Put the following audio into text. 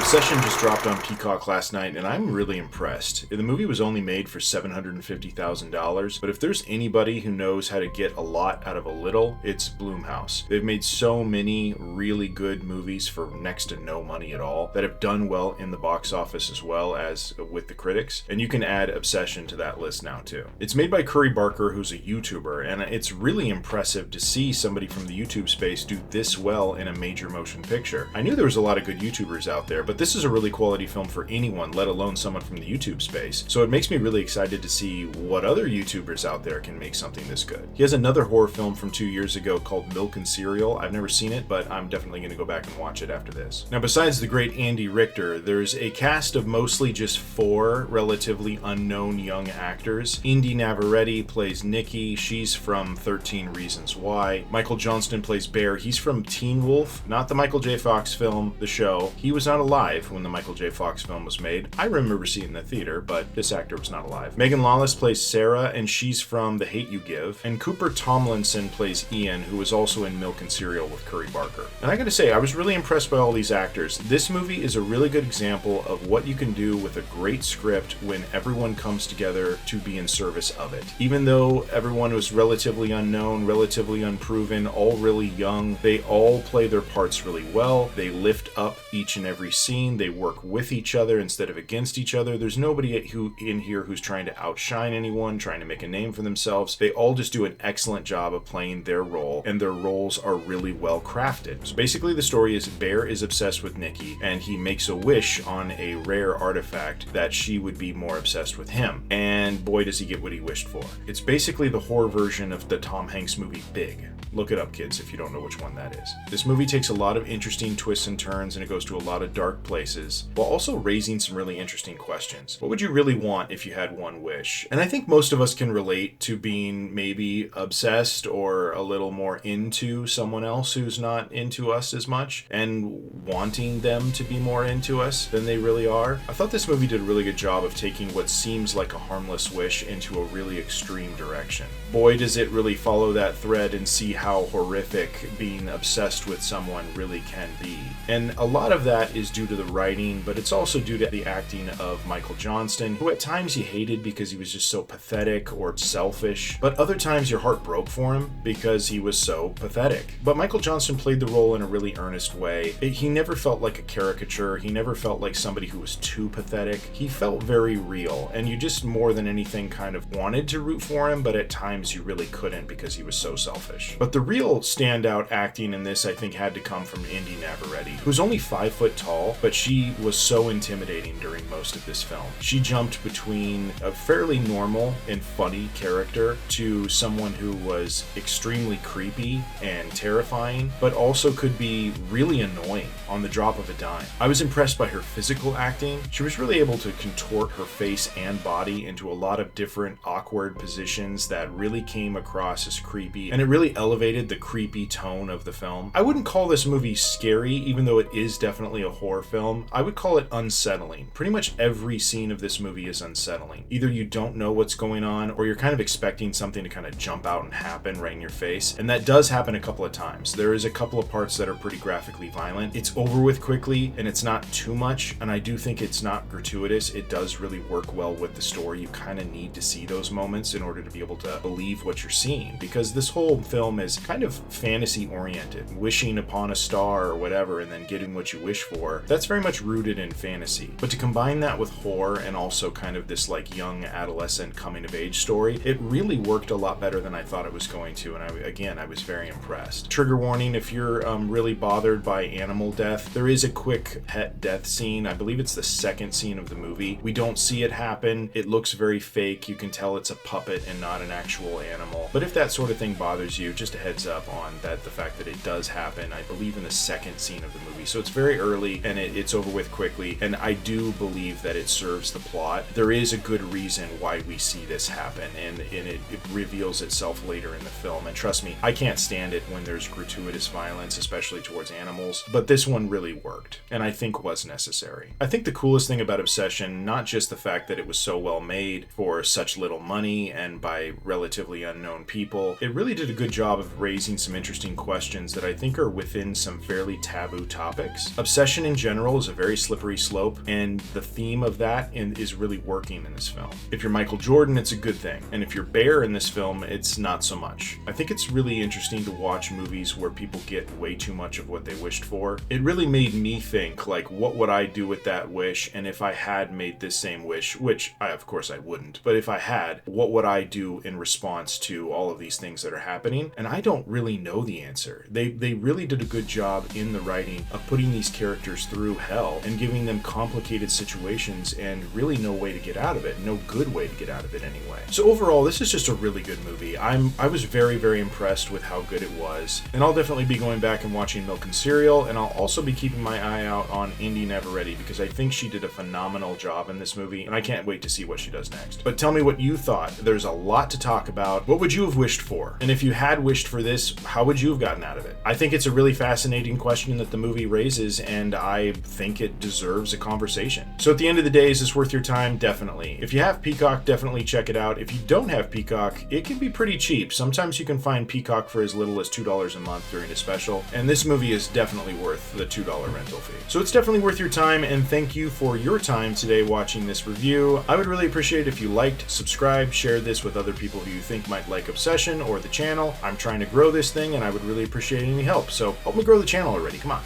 Obsession just dropped on Peacock last night, and I'm really impressed. The movie was only made for $750,000, but if there's anybody who knows how to get a lot out of a little, it's Blumhouse. They've made so many really good movies for next to no money at all that have done well in the box office as well as with the critics, and you can add Obsession to that list now too. It's made by Curry Barker, who's a YouTuber, and it's really impressive to see somebody from the YouTube space do this well in a major motion picture. I knew there was a lot of good YouTubers out there, but this is a really quality film for anyone, let alone someone from the YouTube space. So it makes me really excited to see what other YouTubers out there can make something this good. He has another horror film from 2 years ago called Milk and Cereal. I've never seen it, but I'm definitely going to go back and watch it after this. Now, besides the great Andy Richter, there's a cast of mostly just 4 relatively unknown young actors. Indy Navarrete plays Nikki. She's from 13 Reasons Why. Michael Johnston plays Bear. He's from Teen Wolf, not the Michael J. Fox film, the show. He was not alive when the Michael J. Fox film was made. I remember seeing it in the theater, but this actor was not alive. Megan Lawless plays Sarah, and she's from The Hate U Give. And Cooper Tomlinson plays Ian, who was also in Milk and Cereal with Curry Barker. And I gotta say, I was really impressed by all these actors. This movie is a really good example of what you can do with a great script when everyone comes together to be in service of it. Even though everyone was relatively unknown, relatively unproven, all really young, they all play their parts really well. They lift up each and every scene. They work with each other instead of against each other. There's nobody in here who's trying to outshine anyone, trying to make a name for themselves. They all just do an excellent job of playing their role, and their roles are really well crafted. So basically the story is Bear is obsessed with Nikki, and he makes a wish on a rare artifact that she would be more obsessed with him. And boy, does he get what he wished for. It's basically the horror version of the Tom Hanks movie Big. Look it up, kids, if you don't know which one that is. This movie takes a lot of interesting twists and turns, and it goes to a lot of dark places, while also raising some really interesting questions. What would you really want if you had one wish? And I think most of us can relate to being maybe obsessed or a little more into someone else who's not into us as much, and wanting them to be more into us than they really are. I thought this movie did a really good job of taking what seems like a harmless wish into a really extreme direction. Boy, does it really follow that thread and see how horrific being obsessed with someone really can be. And a lot of that is due to the writing, but it's also due to the acting of Michael Johnston, who at times you hated because he was just so pathetic or selfish, but other times your heart broke for him because he was so pathetic. But Michael Johnston played the role in a really earnest way. He never felt like a caricature. He never felt like somebody who was too pathetic. He felt very real, and you just more than anything kind of wanted to root for him, but at times you really couldn't because he was so selfish. But the real standout acting in this, I think, had to come from Indy Navarrete, who's only 5 foot tall, but she was so intimidating during most of this film. She jumped between a fairly normal and funny character to someone who was extremely creepy and terrifying, but also could be really annoying on the drop of a dime. I was impressed by her physical acting. She was really able to contort her face and body into a lot of different awkward positions that really came across as creepy, and it really elevated the creepy tone of the film. I wouldn't call this movie scary, even though it is definitely a horror film. I would call it unsettling. Pretty much every scene of this movie is unsettling. Either you don't know what's going on, or you're kind of expecting something to kind of jump out and happen right in your face, and that does happen a couple of times. There is a couple of parts that are pretty graphically violent. It's over with quickly, and it's not too much, and I do think it's not gratuitous. It does really work well with the story. You kind of need to see those moments in order to be able to believe what you're seeing, because this whole film is kind of fantasy oriented, wishing upon a star or whatever and then getting what you wish for. That's very much rooted in fantasy. But to combine that with horror and also kind of this like young adolescent coming of age story, it really worked a lot better than I thought it was going to, and I was very impressed. Trigger warning, if you're really bothered by animal death, there is a quick pet death scene. I believe it's the second scene of the movie. We don't see it happen. It looks very fake. You can tell it's a puppet and not an actual animal. But if that sort of thing bothers you, just a heads up on that, the fact that it does happen, I believe in the second scene of the movie. So it's very early, and it's over with quickly, and I do believe that it serves the plot. There is a good reason why we see this happen, and it reveals itself later in the film. And trust me, I can't stand it when there's gratuitous violence, especially towards animals, but this one really worked, and I think was necessary. I think the coolest thing about Obsession, not just the fact that it was so well made for such little money and by relatively unknown people, it really did a good job of raising some interesting questions that I think are within some fairly taboo topics. Obsession in general general is a very slippery slope, and the theme of that is really working in this film. If you're Michael Jordan, it's a good thing, and if you're Bear in this film, it's not so much. I think it's really interesting to watch movies where people get way too much of what they wished for. It really made me think, like, what would I do with that wish, and if I had made this same wish, which of course I wouldn't, but if I had, what would I do in response to all of these things that are happening? And I don't really know the answer. They really did a good job in the writing of putting these characters through hell and giving them complicated situations and really no way to get out of it, no good way to get out of it anyway. So overall, this is just a really good movie. I was very, very impressed with how good it was, and I'll definitely be going back and watching Milk and Cereal, and I'll also be keeping my eye out on Indy Never Ready because I think she did a phenomenal job in this movie, and I can't wait to see what she does next. But tell me what you thought. There's a lot to talk about. What would you have wished for? And if you had wished for this, how would you have gotten out of it? I think it's a really fascinating question that the movie raises, and I think it deserves a conversation. So at the end of the day, is this worth your time? Definitely. If you have Peacock, definitely check it out. If you don't have Peacock, it can be pretty cheap. Sometimes you can find Peacock for as little as $2 a month during a special, and this movie is definitely worth the $2 rental fee. So it's definitely worth your time, and thank you for your time today watching this review. I would really appreciate it if you liked, subscribed, shared this with other people who you think might like Obsession or the channel. I'm trying to grow this thing, and I would really appreciate any help, so help me grow the channel already. Come on.